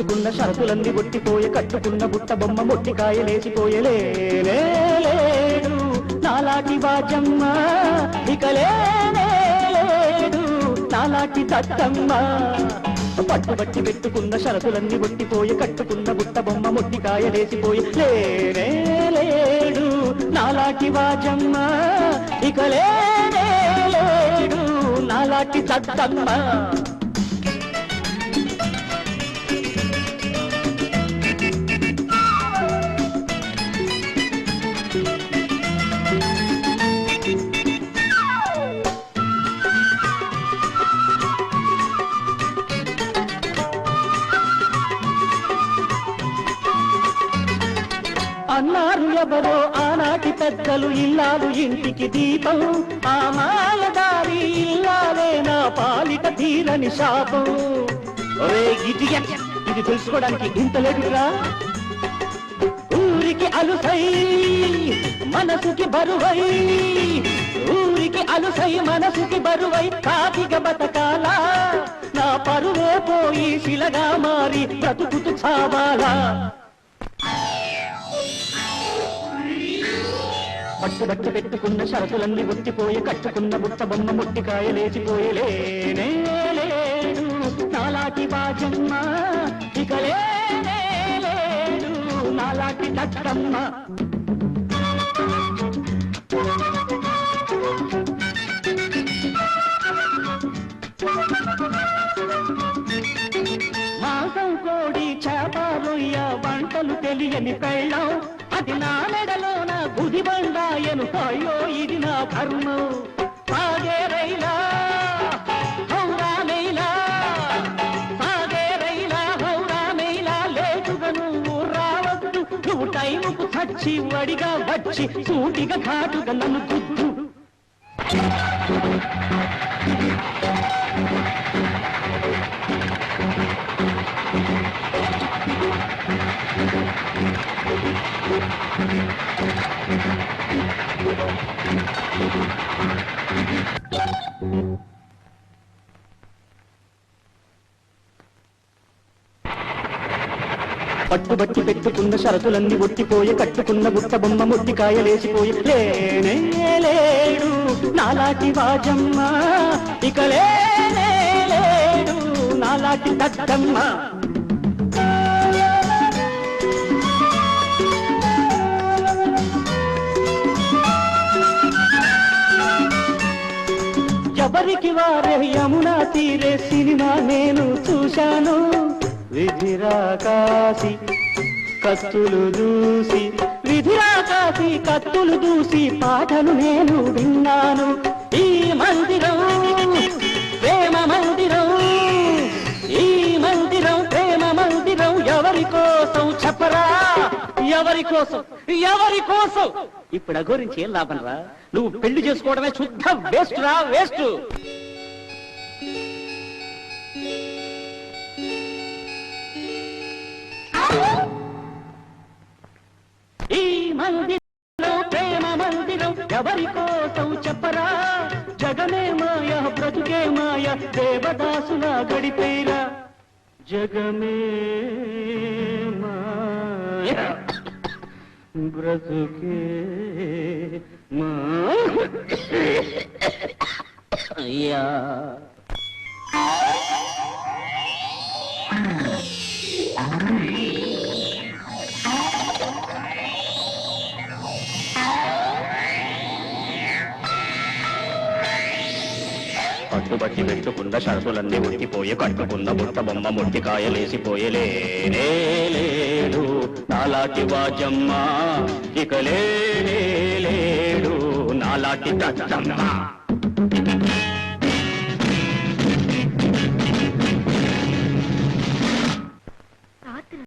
పెట్టుకున్న షరతులన్నీ ఒట్టిపోయే కట్టుకున్న బుట్ట బొమ్మ మొట్టికాయలేసిపోయలేడు నాలాటి వాజమ్మ ఇక లేడు నాలాటి దత్తమ్మ పట్టుబట్టి పెట్టుకున్న షరతులన్నీ ఒట్టిపోయే కట్టుకున్న బుట్ట బొమ్మ మొట్టికాయలేసిపోయలేడు నాలాటి వాజమ్మ ఇక లేడు నాలాటి దత్తమ్మ అన్నారు ఎవరో ఆనాటి పెద్దలు ఇల్లాలు ఇంటికి దీపం ఆ మాయదారి ఇల్లాలే నా పాలిట తీరని శాపం ఇది తెలుసుకోవడానికి ఇంత లేదురా ఊరికి అలుసై మనసుకి బరువై ఊరికి అలుసై మనసుకి బరువై కాకిగ బతకాల నా పరువే పోయి శిలగా మారి బ్రతుకుతూ చావాలా పట్టుబట్టి పెట్టుకున్న షరతులన్నీ ఒట్టిపోయి కట్టుకున్న బుట్ట బొమ్మ మొట్టికాయలేసిపోయలేడు నాలాటి బాజమ్మ ఇక లేడు నాలాటి దత్తమ్మ మాంసం కోడి చేప రొయ్య వంటలు తెలియని పెళ్ళం అది నా మెడలో నా గుది బండాయను అయ్యో ఇది నా కర్మం సాగే రైలా హౌరా మెయిలా సాగే రైలా హౌరా మెయిలా లేటుగా నువ్వు రావద్దు నువ్వు టైముకు చచ్చి వడిగా వచ్చి సూటిగా ఘాటుగా నన్ను గుద్దు పట్టుబట్టి పెట్టుకున్న షరతులన్నీ ఒట్టిపోయి కట్టుకున్న బుట్ట బొమ్మ మొట్టికాయలేసిపోయి లేడు నాలాటి వాజమ్మ ఇక లేడు నాలాటి దత్తమ్మ ఎవరికి వారే యమునా తీరే సినిమా నేను చూశాను విధిరాకాశి కత్తులు దూసి విధిరాకాశి కత్తులు దూసి పాటలు నేను విన్నాను ఈ మందిరం ప్రేమ మందిరం ఈ మందిరం ప్రేమ మందిరం ఎవరి కోసం చెప్పరా ఎవరి కోసం ఇప్పుడు ఆ గురించి ఏం లాభం రా నువ్వు పెళ్లి చేసుకోవడమే శుద్ధ వేస్ట్ రా వేస్ట్ ఈ మందిరం ప్రేమ మందిరం ఎవరి కోసం చెప్పరా జగమే మాయ బ్రతుకే మాయ దేవదాసులా గడిపేరా జగమే మాయ బ్రతుకే మాయ పట్టుబట్టి పెట్టుకున్న షరతులన్నీ ఒట్టిపోయి కట్టుకున్న బుట్ట బొమ్మ మొట్టికాయలేసిపోయలేడు నాలాటి వాజమ్మ ఇక లేడు నాలాటి దత్తమ్మ